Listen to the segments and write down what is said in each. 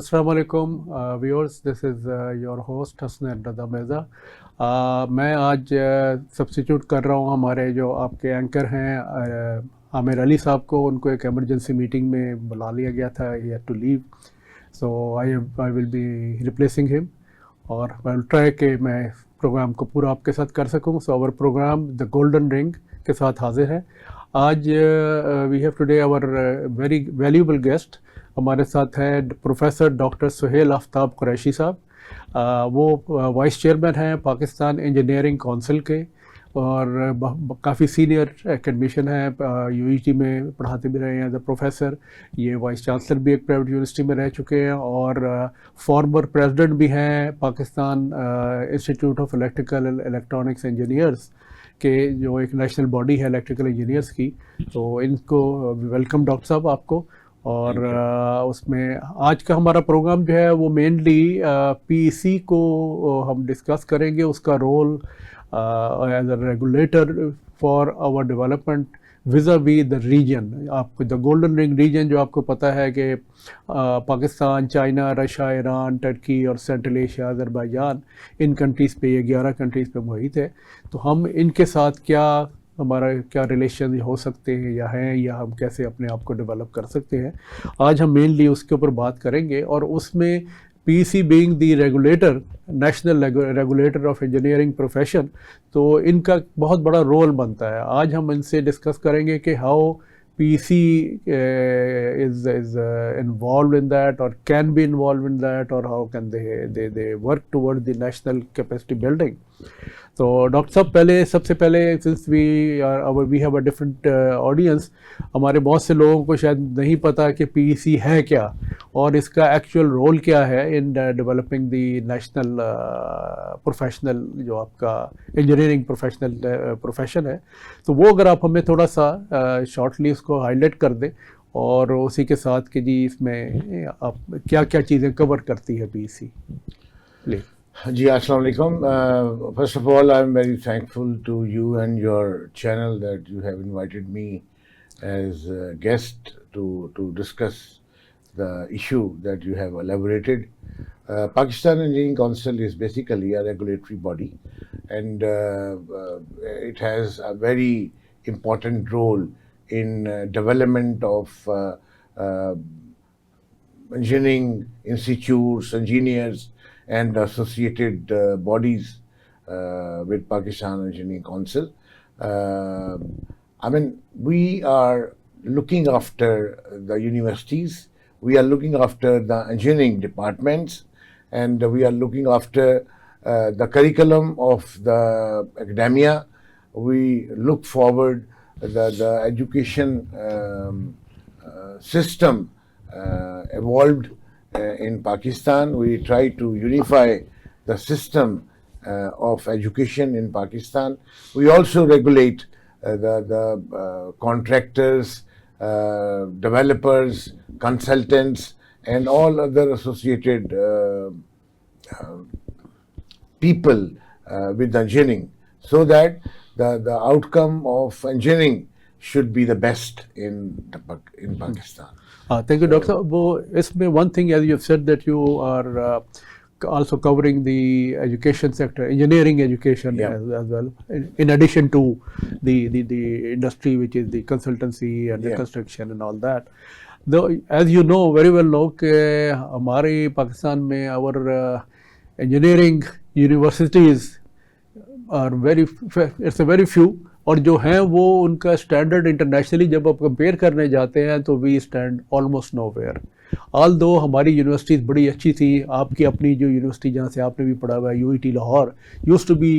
अस्सलाम वालेकुम viewers, this is your host Hasan Raza Mirza. मैं आज सब्स्टिट्यूट कर रहा हूँ हमारे जो आपके एंकर हैं आमिर अली साहब को। उनको एक एमरजेंसी मीटिंग में बुला लिया गया था, he had to leave, so I will be replacing him और आई विल ट्राई कि मैं प्रोग्राम को पूरा आपके साथ कर सकूँ। So our program the golden ring के साथ हाजिर है। आज we have today our very valuable guest. हमारे साथ हैं प्रोफेसर डॉक्टर सुहेल आफ्ताब कुरैशी साहब। वो वाइस चेयरमैन हैं पाकिस्तान इंजीनियरिंग काउंसिल के और काफ़ी सीनियर एकेडमिशियन हैं। यूईटी में पढ़ाते भी रहे हैं एज अ प्रोफेसर। ये वाइस चांसलर भी एक प्राइवेट यूनिवर्सिटी में रह चुके हैं और फॉर्मर प्रेसिडेंट भी हैं Pakistan institute of electrical electronics engineers के, जो एक नेशनल बॉडी है इलेक्ट्रिकल इंजीनियर्स की। तो इनको वेलकम डॉक्टर साहब आपको। और उसमें आज का हमारा प्रोग्राम जो है वो मेनली पीईसी को हम डिस्कस करेंगे, उसका role as a regulator for our development vis-a-vis the region. आपको द गोल्डन रिंग रीजन जो आपको पता है कि Pakistan, China, Russia, Iran, Turkey और सेंट्रल एशिया, अज़रबैजान, इन कंट्रीज़ पे ये 11 कंट्रीज़ पे मुहित है। तो हम इनके साथ हमारा क्या रिलेशन हो सकते हैं या हैं, या हम कैसे अपने आप को डेवलप कर सकते हैं, आज हम मेनली उसके ऊपर बात करेंगे। और उसमें PC being the regulator, national regulator of engineering profession, तो इनका बहुत बड़ा रोल बनता है। आज हम इनसे डिस्कस करेंगे कि how PC is involved in that or can be involved in that, or how can they work toward the national capacity building. तो डॉक्टर साहब, सबसे पहले since we have a different audience, हमारे बहुत से लोगों को शायद नहीं पता कि PEC है क्या और इसका एक्चुअल रोल क्या है in developing the national professional, जो आपका इंजीनियरिंग प्रोफेशन है। तो वो अगर आप हमें थोड़ा सा शॉर्टली उसको हाईलाइट कर दें और उसी के साथ कि जी इसमें आप क्या क्या चीज़ें कवर करती है PEC, प्लीज। जी, अस्सलाम वालेकुम। First of all, I am very thankful to you and your channel that you have invited me as a guest to discuss the issue that you have elaborated. Pakistan Engineering Council is basically a regulatory body, and it has a very important role in development of engineering institutes, engineers, and associated bodies with Pakistan Engineering Council. I mean, we are looking after the universities, we are looking after the engineering departments, and we are looking after the curriculum of the academia. We look forward the education system evolved in Pakistan. We try to unify the system of education in Pakistan. We also regulate the contractors, developers, consultants, and all other associated people with engineering, so that the outcome of engineering should be the best in Pakistan. Thank you, Doctor. इसमें one thing, as you have said, that you are also covering the education sector, engineering education, Yeah. as well, in addition to the industry, which is the consultancy and the Yeah. construction and all that. Though, as you know very well, कि हमारे पाकिस्तान में our engineering universities are it's a very few, और जो हैं वो उनका standard internationally जब आप कंपेयर करने जाते हैं तो we stand almost nowhere. Although हमारी यूनिवर्सिटीज़ बड़ी अच्छी थी। आपकी अपनी जो यूनिवर्सिटी जहाँ से आपने भी पढ़ा हुआ है, UET Lahore, used to be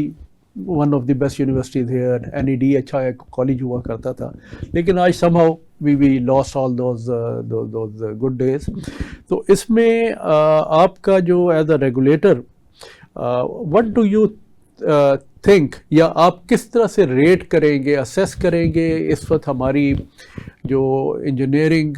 one of the best universities here. NED अच्छा एक कॉलेज हुआ करता था, लेकिन आज somehow we lost all those good days. तो इसमें आपका जो as a regulator, what do you think, या आप किस तरह से रेट करेंगे, असेस करेंगे इस वक्त हमारी जो इंजीनियरिंग,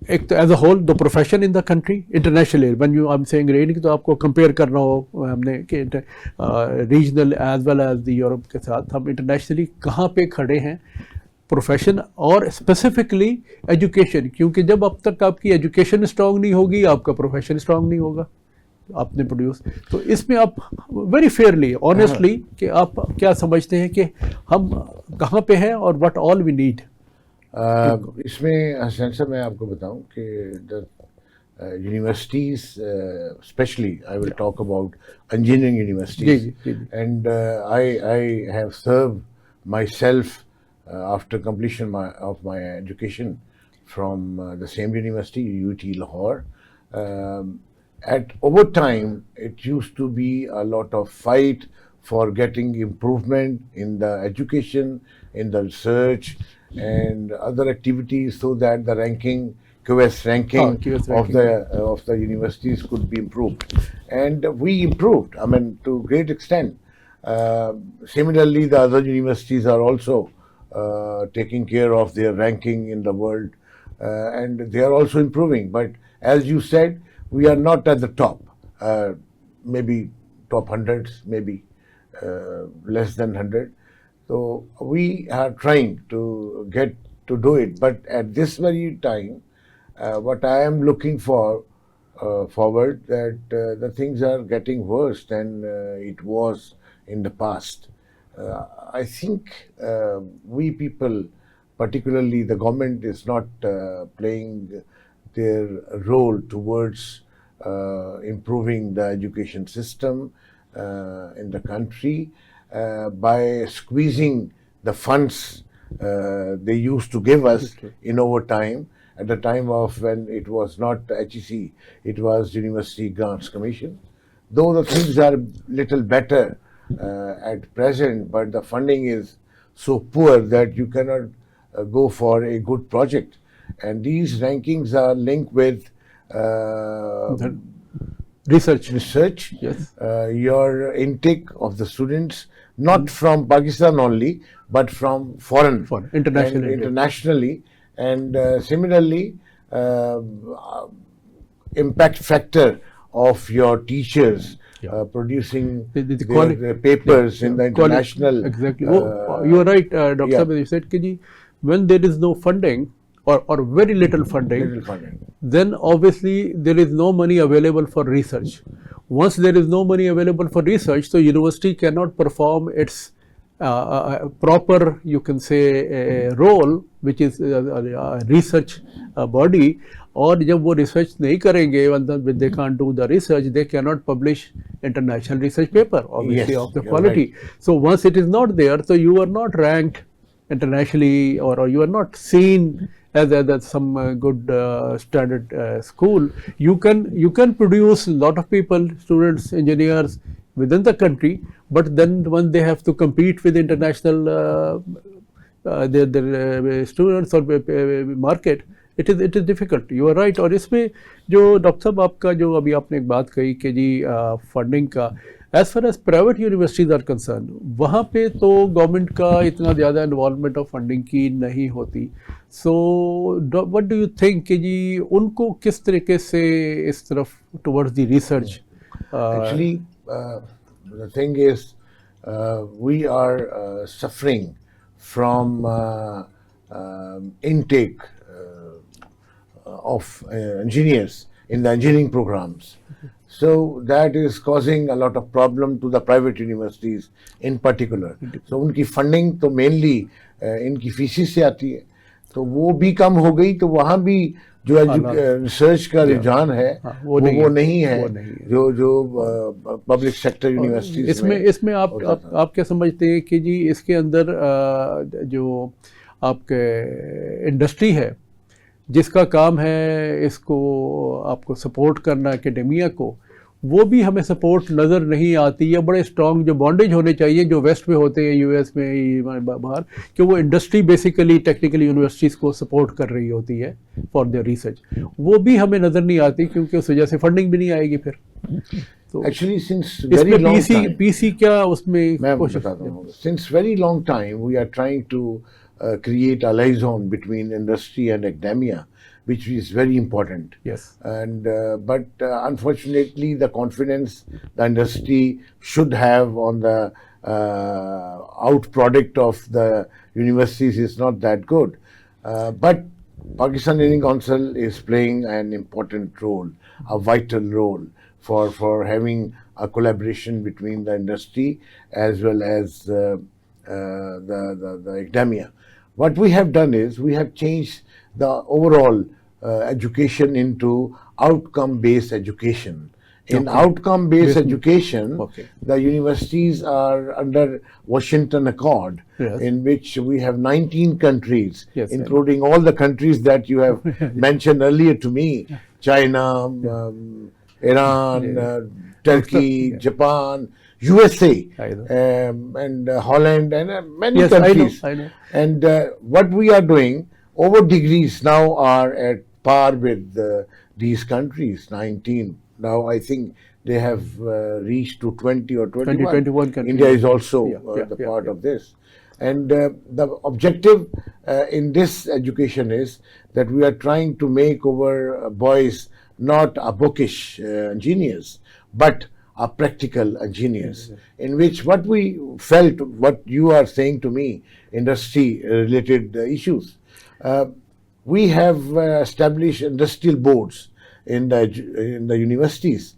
एक तो as a whole the profession in the country, internationally when you I am saying rating, तो आपको कंपेयर करना हो हमने कि regional as well as the Europe के साथ, हम इंटरनेशनली कहाँ पे खड़े हैं प्रोफेशन और स्पेसिफिकली एजुकेशन, क्योंकि जब अब तक आपकी एजुकेशन स्ट्रांग नहीं होगी आपका प्रोफेशन स्ट्रांग नहीं होगा आपने प्रोड्यूस। तो इसमें आप वेरी फेयरली ऑनेस्टली कि आप क्या समझते हैं कि हम कहाँ पे हैं और व्हाट ऑल वी नीड। इसमें हसन साहब मैं आपको बताऊं कि the universities, especially I will talk about engineering universities, and I have served myself after completion of my education from the same university, UT Lahore. At over time, it used to be a lot of fight for getting improvement in the education, in the research, and other activities, so that the ranking, QS ranking, QS of the universities could be improved, and we improved. I mean, to a great extent. Similarly, the other universities are also taking care of their ranking in the world, and they are also improving. But as you said, we are not at the top. Maybe top hundreds, maybe less than 100. So we are trying to get to do it. But at this very time, what I am looking for forward, that the things are getting worse than it was in the past. I think we people, particularly the government, is not playing their role towards improving the education system in the country by squeezing the funds they used to give us in overtime. At the time of when it was not HEC, it was University Grants Commission. Though the things are little better at present, but the funding is so poor that you cannot go for a good project. And these rankings are linked with research. Yes. Your intake of the students, not from Pakistan only, but from foreign internationally. And similarly, impact factor of your teachers producing their papers in the international. Exactly. You are right, Dr. Sabir. You said, when there is no funding or very little funding, then obviously there is no money available for research. Once there is no money available for research, so university cannot perform its proper, you can say, role, which is a research body. और जब वो research नहीं करेंगे, when they can't do the research, they cannot publish international research paper, obviously, of the quality. Right. So once it is not there, so you are not ranked internationally, or you are not seen as some good standard school. You can produce a lot of people, students, engineers within the country, but then when they have to compete with international their students or market, it is difficult. You are right. और इसमें जो doctor साहब आपका जो अभी आपने एक बात कही कि जी फंडिंग का, as far as private universities are concerned, वहाँ पे तो गवर्नमेंट का इतना ज़्यादा इन्वॉल्वमेंट ऑफ फंडिंग की नहीं होती. So what do you think कि जी उनको किस तरीके से इस तरफ towards the research? Actually, the thing is, we are suffering from intake of engineers in the engineering programs. So that is causing a lot of problem to the private universities in particular. So उनकी funding तो mainly इनकी faeces से आती है, तो वो भी कम हो गई, तो वहाँ भी जो रिसर्च का रुझान है वो नहीं है जो पब्लिक सेक्टर यूनिवर्सिटीज में. इसमें आप क्या समझते हैं कि जी इसके अंदर जो आपके इंडस्ट्री है जिसका काम है इसको आपको सपोर्ट करना एकेडेमिया को, वो भी हमें सपोर्ट नज़र नहीं आती, या बड़े स्ट्रॉन्ग जो बॉन्डेज होने चाहिए जो वेस्ट में होते हैं, यूएस में बाहर, कि वो इंडस्ट्री बेसिकली टेक्निकल यूनिवर्सिटीज़ को सपोर्ट कर रही होती है फॉर देयर रिसर्च, वो भी हमें नज़र नहीं आती क्योंकि उस वजह से फंडिंग भी नहीं आएगी फिर. तो actually since very long time PC क्या उसमें मैं बताता हूँ, since very long time we are trying to create a liaison between industry and academia, which is very important. Yes. And but unfortunately, the confidence the industry should have on the out product of the universities is not that good. But Pakistan Engineering Council is playing an important role, a vital role for having a collaboration between the industry as well as the academia. What we have done is we have changed the overall education into outcome-based education. In outcome-based education, the universities are under Washington Accord, in which we have 19 countries, including all the countries that you have mentioned earlier to me, China, Iran, Turkey, Japan, USA, and Holland, and many countries. I know. And what we are doing, our degrees now are at par with these countries, 19. Now I think they have reached to 20 or 21. countries. India is also the part of this. And the objective in this education is that we are trying to make our boys not a bookish engineers, but are practical engineers, in which what we felt, what you are saying to me, industry-related issues. We have established industrial boards in the universities.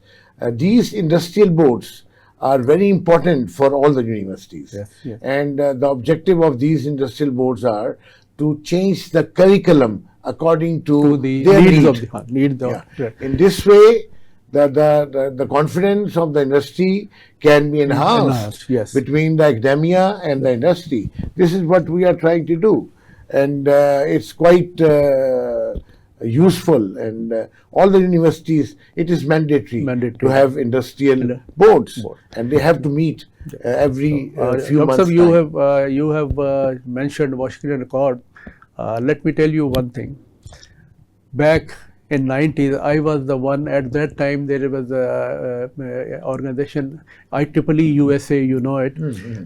These industrial boards are very important for all the universities. And the objective of these industrial boards are to change the curriculum according to their needs. In this way, the confidence of the industry can be enhanced between the academia and the industry. This is what we are trying to do, and it's quite useful. And all the universities, it is mandatory to have industrial boards, and they have to meet every few months. You have mentioned Washington Accord. Let me tell you one thing. Back in 90s, I was the one. At that time, there was a organization, IEEE USA, you know it,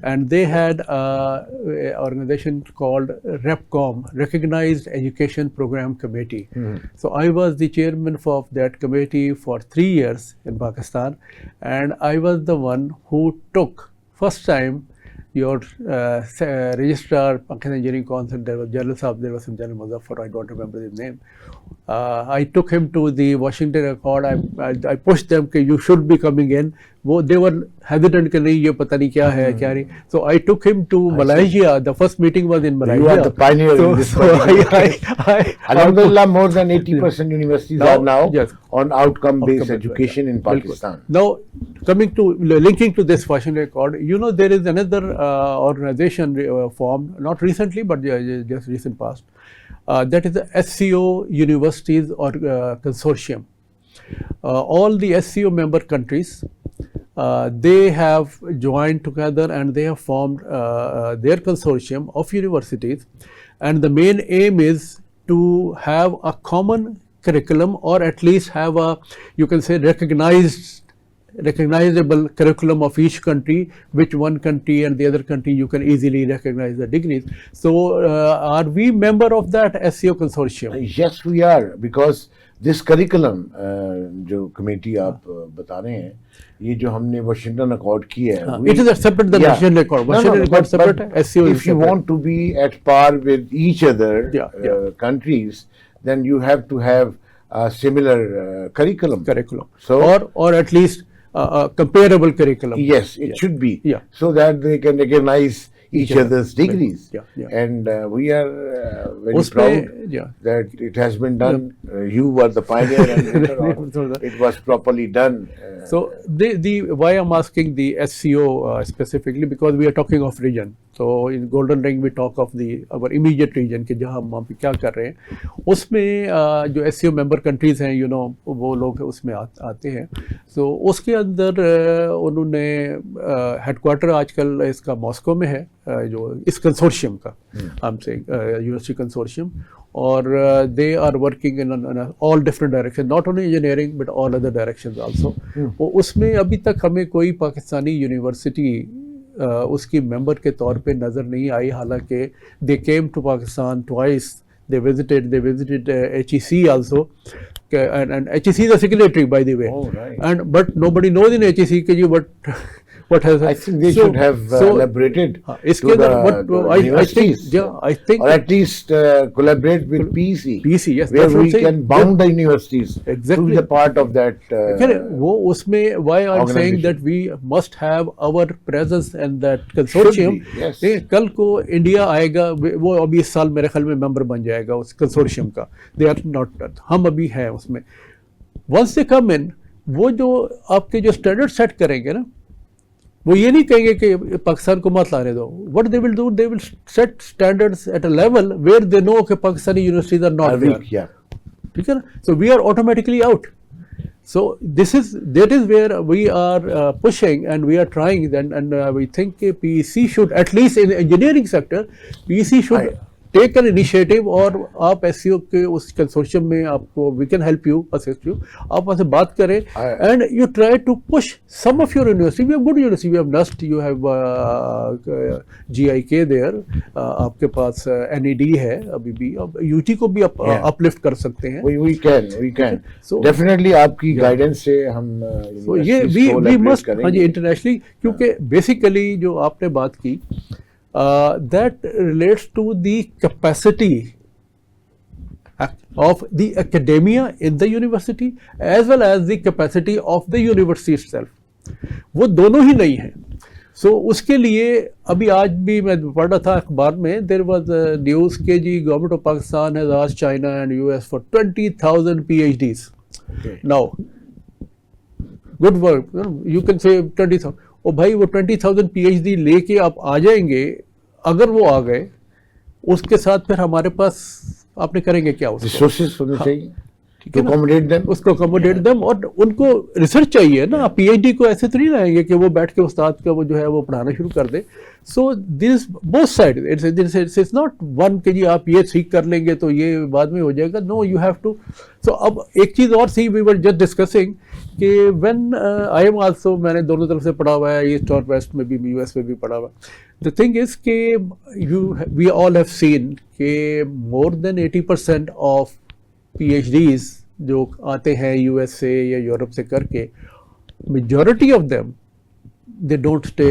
and they had a organization called REPCOM, Recognized Education Program Committee. So I was the chairman of that committee for 3 years in Pakistan, and I was the one who took first time your registrar, Pakistan Engineering Council, there was General Saab, there was some General Muzaffar, I don't remember his name. I took him to the Washington Accord. I pushed them that you should be coming in. They were hesitant that nahi, ye pata nahi kya hai, kya nahi. So I took him to Malaysia. The first meeting was in Malaysia. You are the pioneer in this. Alhamdulillah, more than 80% universities are now on outcome-based education in Pakistan. Now, linking to this Washington Accord, you know, there is another organization formed, not recently, but just recent past. That is the SCO Universities or Consortium. All the SCO member countries, they have joined together and they have formed their consortium of universities, and the main aim is to have a common curriculum, or at least have a, you can say, recognizable curriculum of each country, which one country and the other country you can easily recognize the degrees. So are we member of that SCO consortium? Yes, we are, because this curriculum जो committee आप बता रहे हैं, ये जो हमने Washington Accord की है, it is a separate the Washington Accord. Washington Accord separate, SCO if you want to be at par with each other countries, then you have to have a similar curriculum. So or at least a comparable curriculum. Yes, it should be, so that they can recognize each other's degrees. And we are very proud that it has been done. You were the pioneer, and it was properly done. So why I'm asking the SCO specifically, because we are talking of region. So in Golden Ring we talk of our immediate region कि जहाँ हम वहाँ पे क्या कर रहे हैं, उसमें जो SCO member countries हैं, you know, वो लोग उसमें आते हैं. So उसके अंदर उन्होंने headquarter आजकल इसका मॉस्को में है, जो इस कंसोर्शियम का हमसे यूनिवर्सिटी कंसोर्शियम, और they are working in all different directions, not only engineering but all other directions also. उसमें अभी तक हमें कोई पाकिस्तानी यूनिवर्सिटी उसकी मेंबर के तौर पे नज़र नहीं आई, हालांकि they came to Pakistan twice, they visited HEC also, and HEC is a signatory, by the way. Oh, right. And but nobody knows in HEC कि जी what has. I think they should have elaborated इसके to अंदर the I think universities, I think or at least collaborate with PEC, PEC, yes, where that's what I'm we saying. can bound the universities Exactly. to be a part of that. वो उसमें why I'm saying organization. that we must have our presence in that consortium. Should be, yes. कल को India आएगा, वो अभी इस साल मेरे ख्याल में मेंबर बन जाएगा उस कंसोर्शियम का. They are not, हम अभी हैं उसमें. Once they come in, वो जो आपके जो स्टैंडर्ड सेट करेंगे ना, वो ये नहीं कहेंगे कि पाकिस्तान को मत लाने दो. What they will do, they will set standards at a level where they know कि Pakistani universities are not there. Yeah. ठीक है ना? So we are automatically out. So that is where we are pushing and we are trying, and we think PEC should, at least in the engineering sector, PEC should take an initiative. और आप SCO के उस consortium में आपको we can help you, assist you. आप वहाँ से बात करें and you try to push some of your university. We have good university. We have NUST, you have GIK there. आपके पास NED है अभी भी. अब UT को भी uplift कर सकते हैं. We can. So definitely आपकी guidance से हम so ये we must, हाँ जी, internationally, क्योंकि basically जो आपने बात की that relates to the capacity of the academia in the university as well as the capacity of the university itself. वो दोनों ही नहीं है. So उसके लिए अभी आज भी मैं पढ़ रहा था अखबार में, there was news के जी government of Pakistan has asked China and US for 20,000 PhDs. Okay. Now good work, you can say 20,000. ओ भाई वो 20,000 PhD लेके आप आ जाएंगे, अगर वो आ गए उसके साथ फिर हमारे पास आपने करेंगे क्या? उसको रिसोर्सेज होने चाहिए ठीक है ना, accommodate them. उसको अकोमोडेट देम. और उनको रिसर्च चाहिए ना. PhD को ऐसे तो नहीं लाएंगे कि वो बैठ के उस्ताद का वो जो है वो पढ़ाना शुरू कर दे. So this both side, it's not one कि जी आप ये सीख कर लेंगे तो ये बाद में हो जाएगा. No, you have to. So अब एक चीज़ और see, we were just discussing कि व्हेन आई एम आल्सो, मैंने दोनों तरफ से पढ़ा हुआ है, ईस्ट और वेस्ट में भी, US में भी पढ़ा हुआ. द थिंग इज कि वी ऑल हैव सीन कि मोर देन 80% ऑफ PhDs जो आते हैं US से या यूरोप से करके, majority of them they don't stay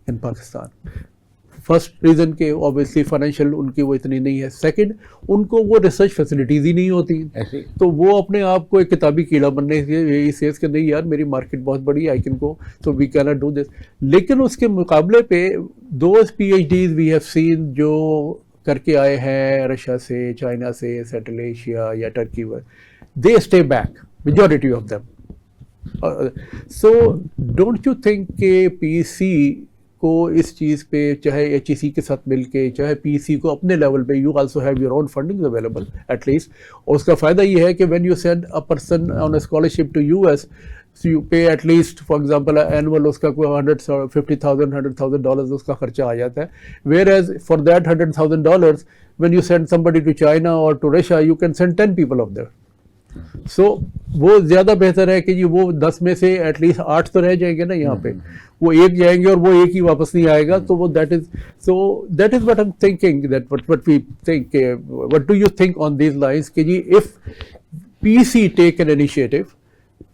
in Pakistan. First reason के ऑब्वियसली फाइनेंशियल उनकी वो इतनी नहीं है. सेकंड, उनको वो रिसर्च फैसिलिटीज़ ही नहीं होती, तो वो अपने आप को एक किताबी कीड़ा बनने से सेज के नहीं यार मेरी मार्केट बहुत बड़ी, I can go, so we cannot do this दिस. लेकिन उसके मुकाबले पे those PhDs we have seen जो करके आए हैं रशिया से, चाइना से, सेंट्रल एशिया या टर्की में, they stay back, majority of them. So don't you think के PEC को इस चीज़ पे, चाहे HEC के साथ मिलके, चाहे PEC को अपने लेवल पे, you also have your own funding available at least. और उसका फ़ायदा ये है कि when you send a person on a scholarship to US, so you pay at least, for example, annual उसका कोई $100,000 उसका खर्चा आ जाता है. Whereas for that $100,000, when you send somebody to China or to Russia, you can send 10 people up there. So वो ज़्यादा बेहतर है कि जी वो 10 में से एटलीस्ट 8 तो रह जाएंगे ना यहाँ पे, वो एक जाएंगे और वो एक ही वापस नहीं आएगा. तो वो that is what I'm thinking, that what we think. What do you think on these lines कि जी if PEC take an initiative,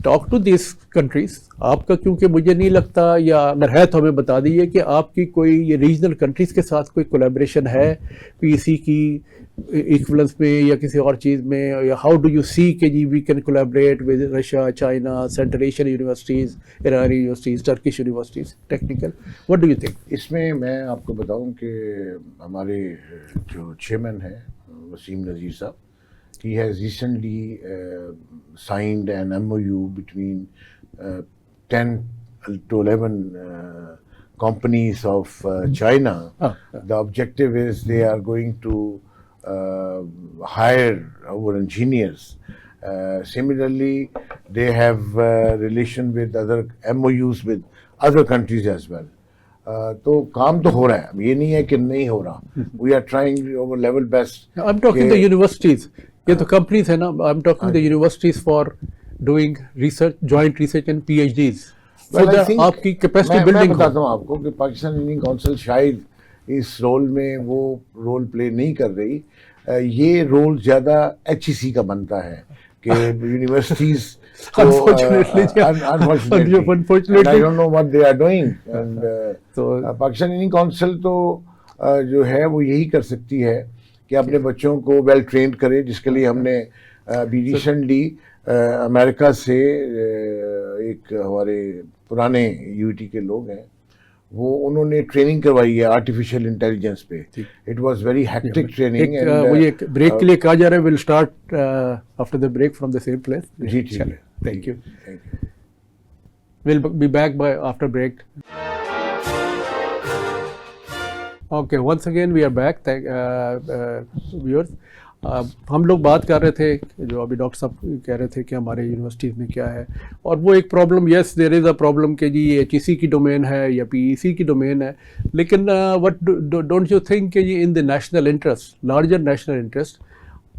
talk to this countries. आपका, क्योंकि मुझे नहीं लगता, या अगर है तो हमें बता दीजिए कि आपकी कोई ये रीजनल कंट्रीज के साथ कोई कोलैबोरेशन है PEC की इक्वलेंस में या किसी और चीज़ में, या हाउ डू यू सी के जी we can collaborate with Russia, China, central Asian universities, ईरानी universities, Turkish universities, technical. What do you think? इसमें मैं आपको बताऊं कि हमारे जो चेयरमैन हैं वसीम नज़ीर साहब, he has recently signed an MOU between 10 to 11 companies of China. The objective is they are going to hire our engineers. Similarly, they have relation with other MOUs with other countries as well. तो काम तो हो रहा है, ये नहीं है कि नहीं हो रहा. We are trying our level best. I'm talking the universities. ये तो कंपनीज है ना. I'm talking the universities for doing research, joint research and PhDs. Well, so that आपकी कैपेसिटी मैं बिल्डिंग. बताता हूँ आपको कि पाकिस्तान इंजीनियरिंग काउंसिल शायद इस रोल में वो रोल प्ले नहीं कर रही. ये रोल ज़्यादा HEC का बनता है. कि universities Unfortunately, unfortunately, and I don't know what they are doing. And तो पाकिस्तान इंजीनियरिंग काउंसिल तो जो है वो यही कर सकती है कि अपने बच्चों को वेल ट्रेंड करे, जिसके लिए हमने अभी रिसेंटली अमेरिका से एक हमारे पुराने यूटी के लोग हैं, वो उन्होंने ट्रेनिंग करवाई है आर्टिफिशियल इंटेलिजेंस पे. It was very hectic training. मुझे एक ब्रेक के लिए कहा जा रहा है. Will start after the break from the same place. जी ठीक है. Thank you. Will be back by after break. Okay, once again we are back. Viewers, हम लोग बात कर रहे थे, जो अभी डॉक्टर साहब कह रहे थे कि हमारे यूनिवर्सिटीज़ में क्या है, और वो एक problem, yes there is a problem कि जी ये HEC की डोमेन है या PEC की डोमेन है, लेकिन व्हाट डोंट यू थिंक कि जी in the national interest, larger national interest,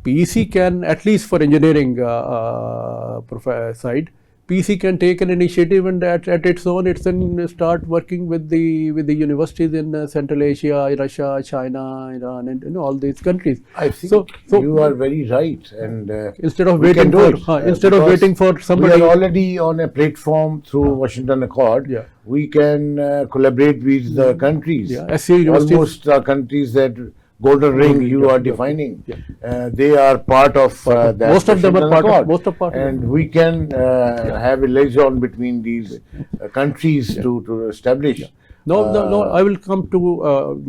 PEC can at least for engineering side, PEC can take an initiative and at its own it can start working with the universities in Central Asia, Russia, China, Iran, and all these countries. I think so you are very right, and instead of waiting for somebody. We are already on a platform through Washington Accord. Yeah. We can collaborate with the countries. Yeah, SC universities. Almost countries that Golden Ring you are defining. Yeah. They are part of that. Most of them are part. And we can have a liaison between these countries to establish. No. I will come to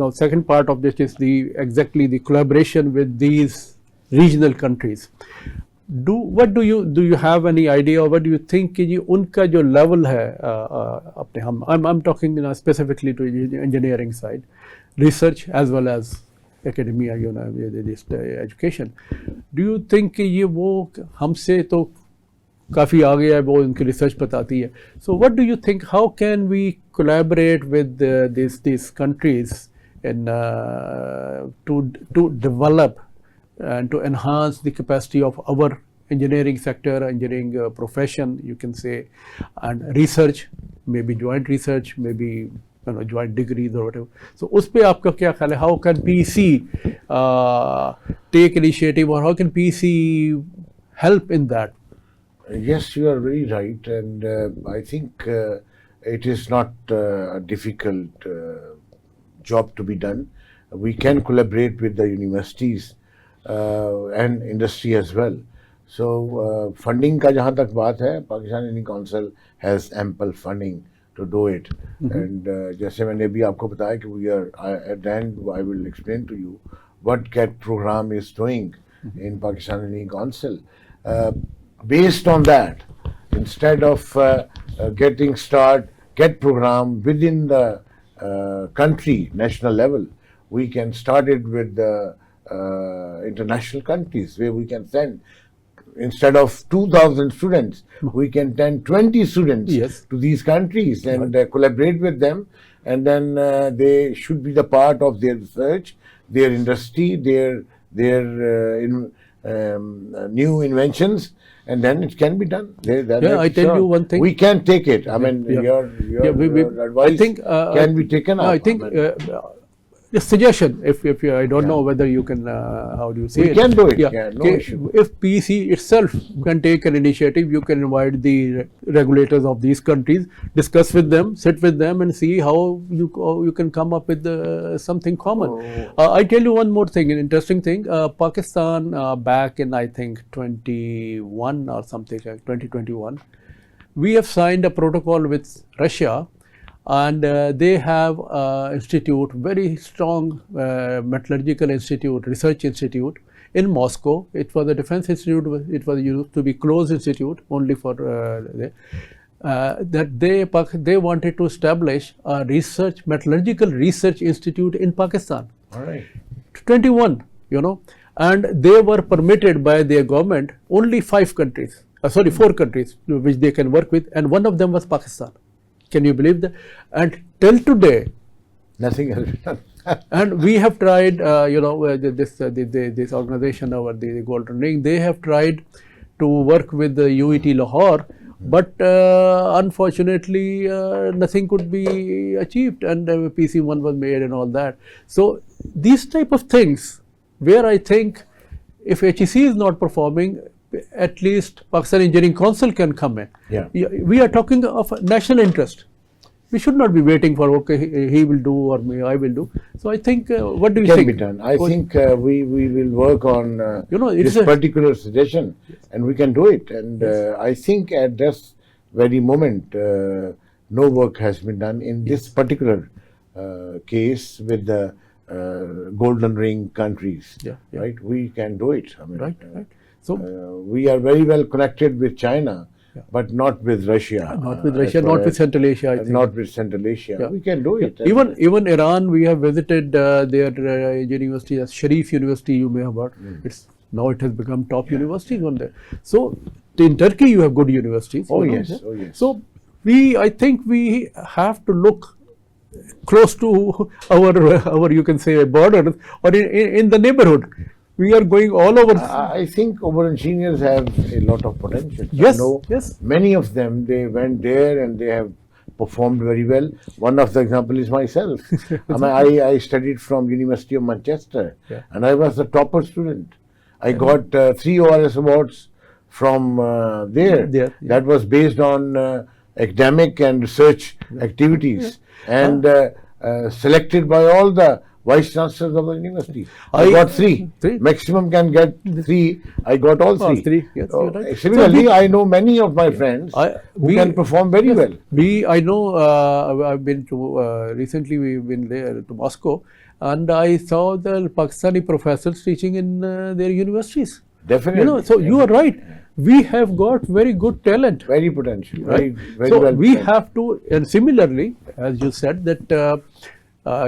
now. Second part of this is exactly the collaboration with these regional countries. What do you have any idea, or what do you think कि जी उनका जो level है अपने I'm talking specifically to engineering side, research as well as academia, this education. Do you think कि ये वो हमसे तो काफ़ी आगे है, वो उनकी रिसर्च बताती है. So what do you think, how can we collaborate with these countries in to develop and to enhance the capacity of our engineering sector, engineering profession, you can say, and research, maybe joint research, maybe joint degrees or whatever. So उस पे आपका क्या ख्याल है? How can PEC take initiative, or how can PEC help in that? Yes, you are very right, and I think it is not a difficult job to be done. We can collaborate with the universities and industry as well. So funding का जहाँ तक बात है, Pakistan engineering council has ample funding to do it. And जैसे मैंने अभी आपको बताया कि we are at the end I will explain to you what GET program is doing in Pakistan Engineering Council. Based on that, instead of getting GET program within the country national level, we can start it with the international countries where we can send. Instead of 2,000 students, we can send 20 students to these countries and collaborate with them, and then they should be the part of their research, their industry, their new inventions, and then it can be done. I tell you one thing. We can take it. I mean, your advice can be taken up. I think a suggestion, if I don't know whether you can, how do you say it? We can do it. No issue. If PEC itself can take an initiative, you can invite the regulators of these countries, discuss with them, sit with them, and see how you can come up with something common. I tell you one more thing, an interesting thing. Pakistan, back in I think 21 or something like 2021, we have signed a protocol with Russia. And they have institute, very strong metallurgical institute, research institute in Moscow. It was a defense institute. It was used to be closed institute only for that they wanted to establish a metallurgical research institute in Pakistan. All right. 21, and they were permitted by their government only 4 countries which they can work with, and one of them was Pakistan. Can you believe that? And till today, nothing has been done. And we have tried, this organization over the Golden Ring, they have tried to work with the UET Lahore, but unfortunately nothing could be achieved, and PC1 was made and all that. So these type of things, where I think if HEC is not performing, at least Pakistan Engineering Council can come in. Yeah. We are talking of national interest. We should not be waiting for, okay, he will do or I will do. So I think, what do you Can think? be done. I think we will work on it's this particular suggestion, and we can do it. And I think at this very moment, no work has been done in this particular case with the golden ring countries. Yeah. Right? We can do it. I mean, Right. So we are very well connected with China, but not with Russia. not with Russia, not with Central Asia, I think. Not with Central Asia. Yeah. We can do it. Even Iran, we have visited their university, Sharif University, you may have heard. Now it has become top universities on there. So in Turkey, you have good universities. Oh, you know, yes. there. Oh, yes. So I think we have to look close to our you can say borders or in the neighborhood. We are going all over. I think our engineers have a lot of potential. Yes, I know yes. many of them, they went there and they have performed very well. One of the example is myself. I studied from University of Manchester, and I was the topper student. I got 3 ORS awards from there. That was based on academic and research activities, and selected by all the vice chancellors of the university. I got 3. Maximum can get 3. I got all 3. Yes, you're right. Similarly, I know many of my friends who can perform very well. I know, I've been to, recently we've been there to Moscow, and I saw the Pakistani professors teaching in their universities. Definitely. You know, so you are right. We have got very good talent. Very potential. Right? Very so well we trained. have to, and similarly, as you said, that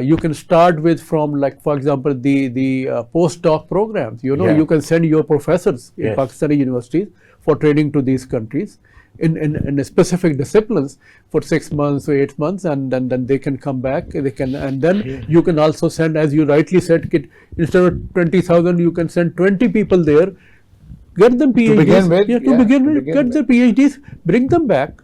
you can start with from, like, for example, the postdoc programs. You know, you can send your professors in Pakistani universities for training to these countries in specific disciplines for 6 months or 8 months, and then they can come back. They can, and then you can also send, as you rightly said, instead of 20,000, you can send 20 people there. Get them PhDs. To begin with, to begin with, get their PhDs, bring them back,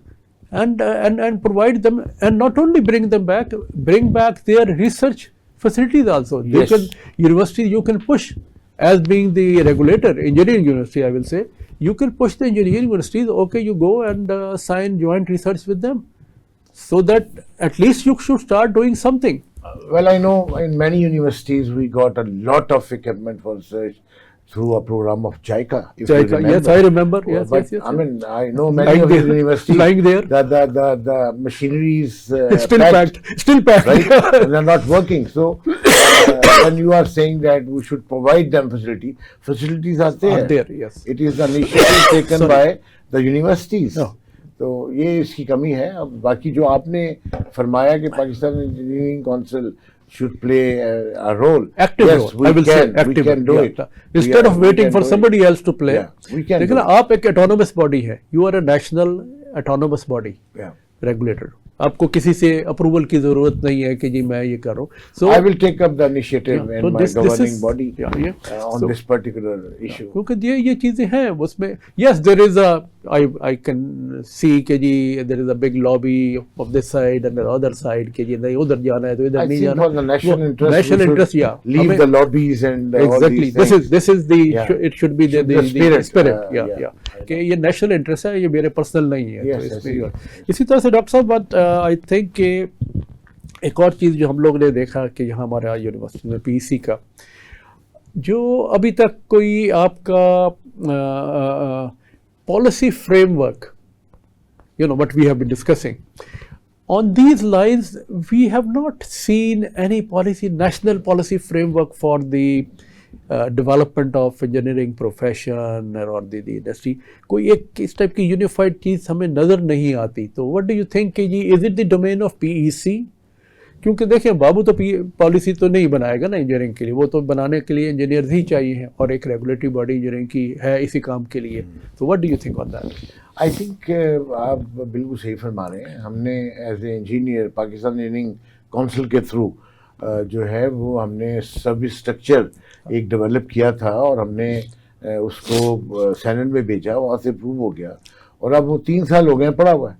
and provide them, and not only bring them back, bring back their research facilities also. Yes. University you can push, as being the regulator, engineering university, I will say, you can push the engineering universities. Okay, you go and sign joint research with them, so that at least you should start doing something. Well, I know in many universities we got a lot of equipment for research through a program of JICA. If you remember. Yes, I remember. Yes, but yes. I mean, I know many of these universities. Lying there. The machinery is still packed. Right? And they're not working. So when you are saying that we should provide them facilities are there. Yes. It is the initiative taken by the universities. No. तो ये इसकी कमी है. अब बाकी जो आपने फरमाया कि Pakistan engineering council should play a role. Active role. I will say active. We can do it. Instead of waiting for somebody else to play. We can. देखना, आप एक autonomous body है. You are a national autonomous body. Regulator. आपको किसी से approval की जरूरत नहीं है कि जी मैं ये कर रहा हूँ. So I will take up the initiative in my governing body on this particular issue. क्योंकि ये चीजें हैं उसमें. Yes, there is I can see कि जी there is a big lobby of this side and the other side कि जी नहीं उधर जाना है तो इधर नहीं जाना. For the national interest, national interest, leave the lobbies and exactly. This is the it should be the spirit. कि ये national interest है, ये मेरे personal नहीं है. तो इसमें इसी तरह से डॉक्टर साहब बात आई थिंक कि एक और चीज़ जो हम लोग ने देखा कि यहाँ हमारे यूनिवर्सिटी में पीईसी का जो अभी तक कोई आपका policy framework, what we have been discussing. On these lines, we have not seen any national policy framework for the development of engineering profession or the industry. कोई एक इस टाइप की यूनिफाइड चीज़ हमें नज़र नहीं आती. तो what do you think कि जी is it the domain of PEC? क्योंकि देखिए बाबू तो पॉलिसी तो नहीं बनाएगा ना इंजीनियरिंग के लिए, वो तो बनाने के लिए इंजीनियर ही चाहिए हैं और एक रेगुलेटरी बॉडी इंजीनियरिंग की है इसी काम के लिए. तो what do you think on that? I think आप बिल्कुल सही फरमा रहे हैं. हमने as a engineer Pakistan engineering council के थ्रू जो है वो हमने सर्विस स्ट्रक्चर एक डेवलप किया था और हमने उसको सेनेट में भेजा, वहाँ से अप्रूव हो गया और अब वो 3 साल हो गए पड़ा हुआ है.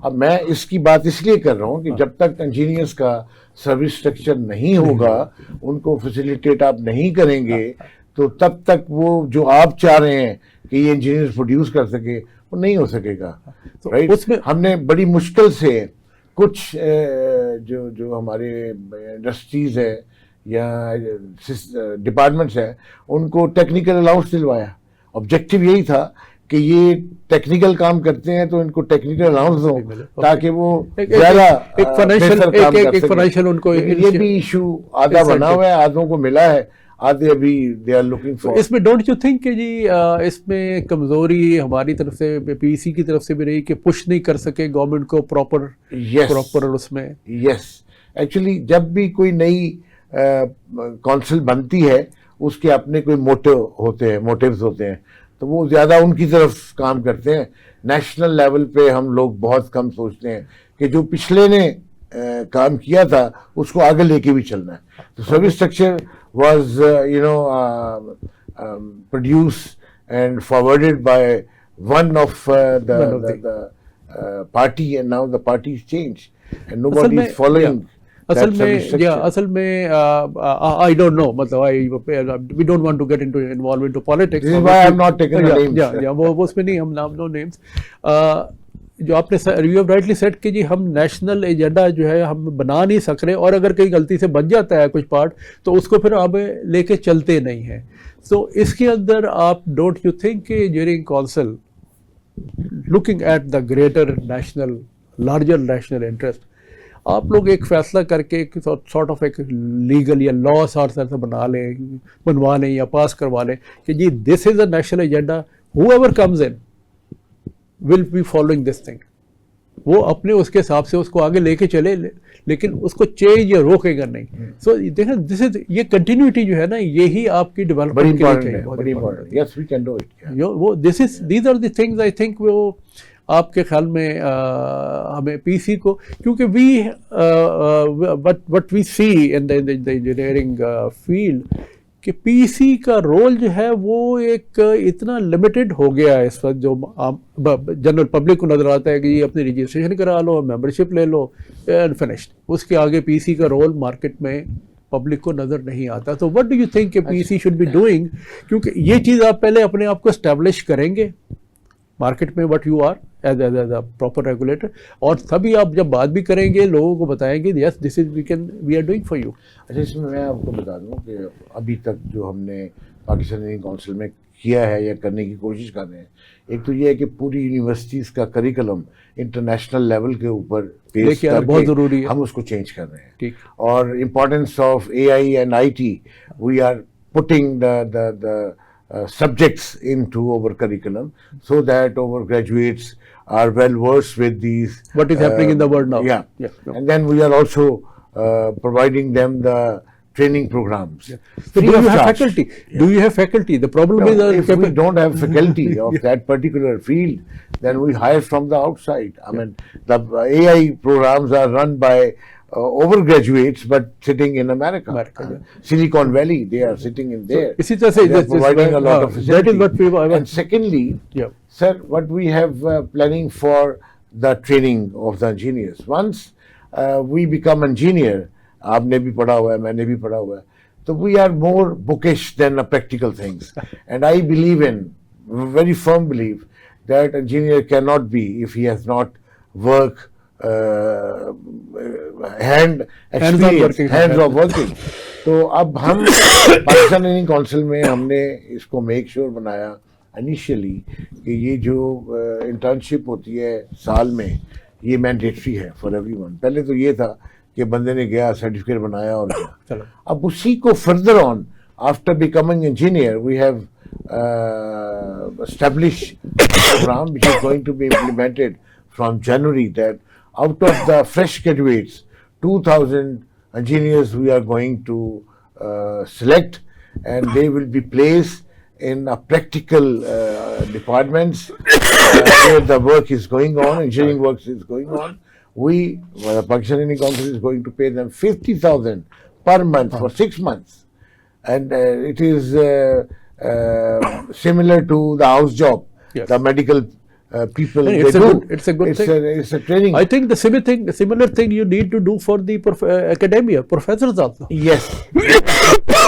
अब मैं इसकी बात इसलिए कर रहा हूँ कि जब तक इंजीनियर्स का सर्विस स्ट्रक्चर नहीं होगा, उनको फैसिलिटेट आप नहीं करेंगे, तो तब तक वो जो आप चाह रहे हैं कि ये इंजीनियर प्रोड्यूस कर सके, वो नहीं हो सकेगा, तो राइट। उसमें हमने बड़ी मुश्किल से कुछ जो हमारे इंडस्ट्रीज है या डिपार्टमेंट्स है उनको टेक्निकल अलाउंस दिलवाया। ऑब्जेक्टिव यही था कि ये टेक्निकल काम करते हैं तो इनको टेक्निकल अलाउंस दो ताकि वो ज्यादा एक फाइनेंशियल उनको ये भी इशू आधा बना हुआ है, आधों को मिला है, आधे अभी दे आर लुकिंग फॉर। इसमें डोंट यू थिंक कि जी इसमें कमजोरी हमारी तरफ से पीसी की तरफ से भी रही कि पुश नहीं कर सके गवर्नमेंट को प्रॉपर उसमें। यस, एक्चुअली जब भी कोई नई काउंसिल बनती है उसके अपने कोई मोटिव्स होते हैं, तो वो ज्यादा उनकी तरफ काम करते हैं। नेशनल लेवल पे हम लोग बहुत कम सोचते हैं कि जो पिछले ने काम किया था उसको आगे लेके भी चलना है। तो service structure was produced and forwarded by one of the party, and now the party is changed and nobody is following. असल में I don't know, मतलब we don't want to get involved into politics. This is why I'm not taking the names. वो उसमें नहीं, हम नाम, no names. जो आपने यू हैव राइटली सेड कि जी हम नेशनल एजेंडा जो है हम बना नहीं सक रहे, और अगर कहीं गलती से बन जाता है कुछ पार्ट तो उसको फिर अब लेके चलते नहीं हैं। तो इसके अंदर आप डोंट यू थिंक कि during council looking at the greater national larger national interest आप लोग एक फैसला करके एक सॉर्ट ऑफ एक लीगल या लॉ सॉर्ट से बनवा लें या पास करवा लें कि जी this is a national agenda, whoever comes in will be following this thing, वो अपने उसके हिसाब से उसको आगे लेके चले, लेकिन उसको चेंज या रोकेगा नहीं। सो देखें दिस इज ये कंटिन्यूटी जो है ना, यही आपकी डेवलपमेंट के लिए चाहिए। Yes, we can do it. वो these are the things I think वो आपके ख्याल में हमें पीसी को, क्योंकि what we see in the engineering field कि पीसी का रोल जो है वो एक इतना लिमिटेड हो गया है इस वक्त, जो जनरल पब्लिक को नजर आता है कि ये अपनी रजिस्ट्रेशन करा लो, मेंबरशिप ले लो एंड फिनिश्ड। उसके आगे पीसी का रोल मार्केट में पब्लिक को नजर नहीं आता। तो व्हाट डू यू थिंक कि पीसी शुड बी डूइंग, क्योंकि ये चीज़ आप पहले अपने आप को एस्टेब्लिश करेंगे मार्केट में what you are as a proper regulator, और तभी आप जब बात भी करेंगे लोगों को बताएंगे yes this is we are doing for you. अच्छा, इसमें मैं आपको बता दूं कि अभी तक जो हमने पाकिस्तान इंजीनियरिंग काउंसिल में किया है या करने की कोशिश कर रहे हैं, एक तो ये है कि पूरी यूनिवर्सिटीज़ का करिकुलम इंटरनेशनल लेवल के ऊपर पेश करके बहुत ज़रूरी है, हम उसको चेंज कर रहे हैं। ठीक। और importance of AI and IT, we are putting the subjects into our curriculum so that our graduates are well versed with these what is happening in the world now. Yeah. And then we are also providing them the training programs. So do you have faculty? Do you have faculty? The problem is if we don't have faculty of that particular field, then we hire from the outside. I mean, the AI programs are run by overgraduates, but sitting in America. Silicon Valley, they are sitting in there. इसी तरह से they are providing a lot of facility. That is what we And secondly, sir, what we have planning for the training of the engineers. Once we become engineer, आपने भी पढ़ा हुआ है, मैंने भी पढ़ा हुआ है, तो we are more bookish than practical things. And I believe in, very firm belief, that engineer cannot be if he has not work hands of working. तो अब हम पाकिस्तान इंजीनियरिंग काउंसिल में हमने इसको मेक श्योर बनाया इनिशियली कि ये जो इंटर्नशिप होती है साल में, ये मैंडेटरी है फॉर एवरीवन। पहले तो ये था कि बंदे ने गया सर्टिफिकेट बनाया और गया। अब उसी को further on after becoming engineer we have established a program which is going to be implemented from January, that out of the fresh graduates, 2,000 engineers we are going to select, and they will be placed in a practical departments where the work is going on, engineering work is going on. The Pakistan Engineering Council is going to pay them 50,000 per month for 6 months, and it is similar to the house job, the medical people. And They it's a do. good- it's a good thing. It's a training. I think the similar thing you need to do for the academia, professors also. Yes.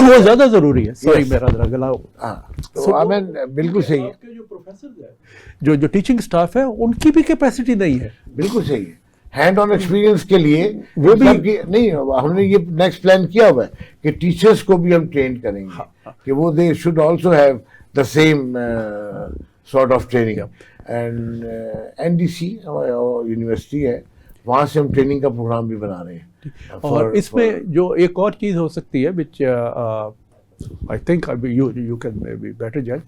वो ज़्यादा ज़रूरी है. Sorry, Yes. मेरा जरा गला. तो I mean, बिल्कुल सही है. आपके जो प्रोफेसर हैं, जो टीचिंग स्टाफ है, उनकी भी कैपेसिटी नहीं है. बिल्कुल सही है. हैंड ऑन एक्सपीरियंस के लिए वो भी- नहीं, हमने ये नेक्स्ट प्लान किया हुआ है कि टीचर्स को भी हम ट्रेन करेंगे कि वो they should also have the same sort of training. And NDC university है, वहाँ से हम ट्रेनिंग का प्रोग्राम भी बना रहे हैं. और इसमें जो एक और चीज़ हो सकती है which I think you can be better जज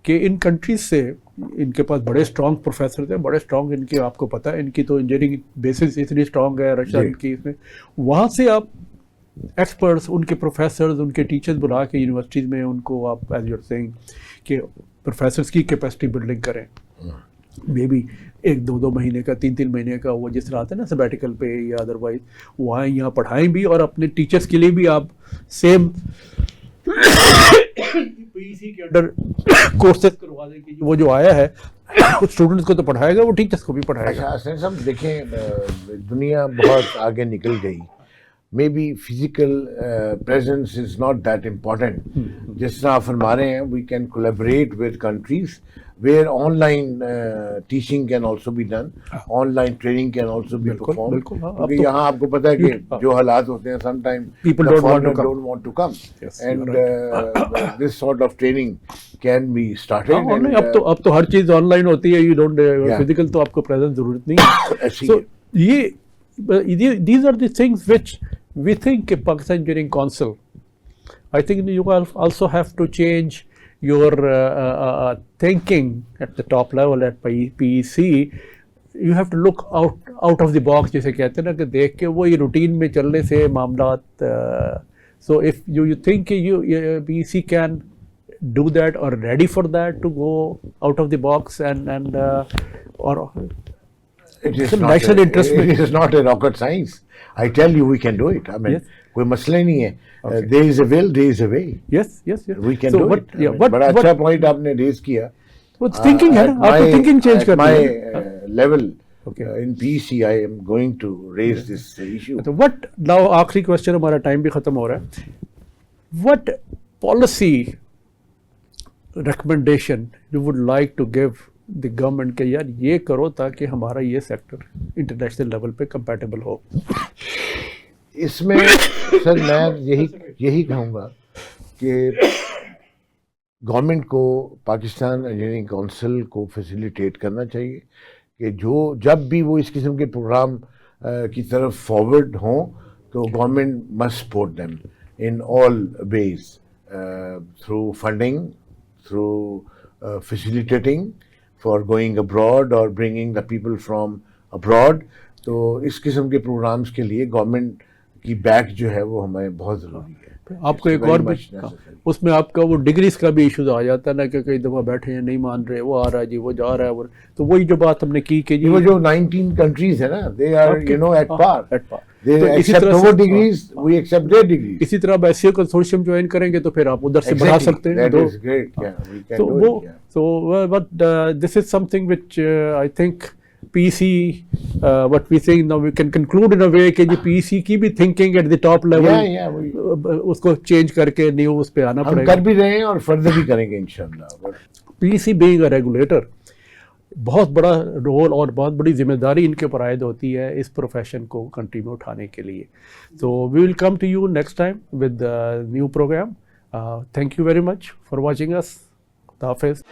कि इन कंट्रीज से इनके पास बड़े स्ट्रॉन्ग प्रोफेसर हैं, बड़े स्ट्रॉन्ग इनकी, आपको पता है इनकी तो इंजीनियरिंग बेसिस इतनी स्ट्रॉन्ग है रशिया की इसमें. वहाँ से आप एक्सपर्ट्स, उनके प्रोफेसर्स, उनके टीचर्स बुला के यूनिवर्सिटीज़ में उनको आप एज यूर सेइंग कि प्रोफेसर्स की कैपेसिटी बिल्डिंग करें. मे बी 1-2 महीने का, 3-3 महीने का, वो जिस तरह आता है ना सबैटिकल पे या अदरवाइज, वहाँ यहाँ पढ़ाएं भी और अपने टीचर्स के लिए भी आप सेम पीसी के अंडर कोर्सेज करवा दें कि वो जो आया है स्टूडेंट्स को तो पढ़ाएगा, वो टीचर्स को भी पढ़ाएगा. अच्छा सब देखें, दुनिया बहुत आगे निकल गई. Maybe physical presence is not that important. जिस तरह आप फरमा रहे हैं, we can collaborate with countries where online teaching can also be done, online training can also be performed. क्योंकि यहाँ आपको पता है कि जो हालात होते हैं, sometimes people don't want to come. Yes, and this sort of training can be started. Online अब तो हर चीज ऑनलाइन होती है. यू डोंट फिजिकल तो आपको प्रेजेंस जरूरत नहीं है. So ये these are the things which we think Pakistan Engineering Council, I think you also have to change your thinking at the top level at PEC. You have to look out of the box, जैसे कहते हैं ना, कि देख के वो ये routine में चलने से मामलात. So if you think PEC can do that or ready for that to go out of the box and or it is some not national interest. It is not a rocket science. I tell you, we can do it. I mean, Yes. कोई मसला नहीं है. There is a will, there is a way. yes. We can So do what- it. yeah, I mean, what- बड़ा what- अच्छा point आपने raise किया. वो thinking है ना, आपको थिंकिंग चेंज At करनी my है. level, Okay. in PEC, I am going to raise this issue. तो व्हाट नाउ, आखिरी क्वेश्चन, हमारा टाइम भी खत्म हो रहा है. What policy recommendation you would like to give the government के, यार ये करो ताकि हमारा ये सेक्टर इंटरनेशनल लेवल पे कंपैटिबल हो? इसमें सर मैं यही कहूँगा कि गवर्नमेंट को पाकिस्तान इंजीनियरिंग काउंसिल को फैसिलिटेट करना चाहिए कि जब भी वो इस किस्म के प्रोग्राम की तरफ फॉरवर्ड हों, तो government must support them in all ways, through funding, through facilitating for going abroad और bringing the people from abroad. तो इस किस्म के प्रोग्राम्स के लिए गवर्नमेंट की बैक जो है वो हमें बहुत ज़रूरी है. आपको एक और भी, उसमें आपका वो डिग्रीज का भी इशू आ जाता है ना, कि कई दफ़ा बैठे हैं नहीं मान रहे, वो आ रहा है जी, वो जा रहा है, वो, तो वही जो बात हमने की कि जी वो जो 19 कंट्रीज है ना, they are at par. They तो इसी accept तरह our से- degrees, we accept their degrees. इसी तरह आप एससीओ कंसोर्शियम ज्वाइन करेंगे तो फिर आप उधर से बढ़ा Exactly. सकते हैं. That दो- is great. Yeah, we can So do वो it. Yeah. so but this is something which I think PEC what we saying now we can conclude in a way कि जी PEC की भी thinking at the top level Yeah, we- उसको change करके new उस पे आना हम पड़ेगा. कर भी रहे हैं और फर्दर भी करेंगे इंशाल्लाह. PEC being a regulator, बहुत बड़ा रोल और बहुत बड़ी जिम्मेदारी इनके ऊपर आयद होती है इस प्रोफेशन को कंट्री में उठाने के लिए. तो we will come to you next time with new program. Thank you very much for watching us. खुदा हाफिज़.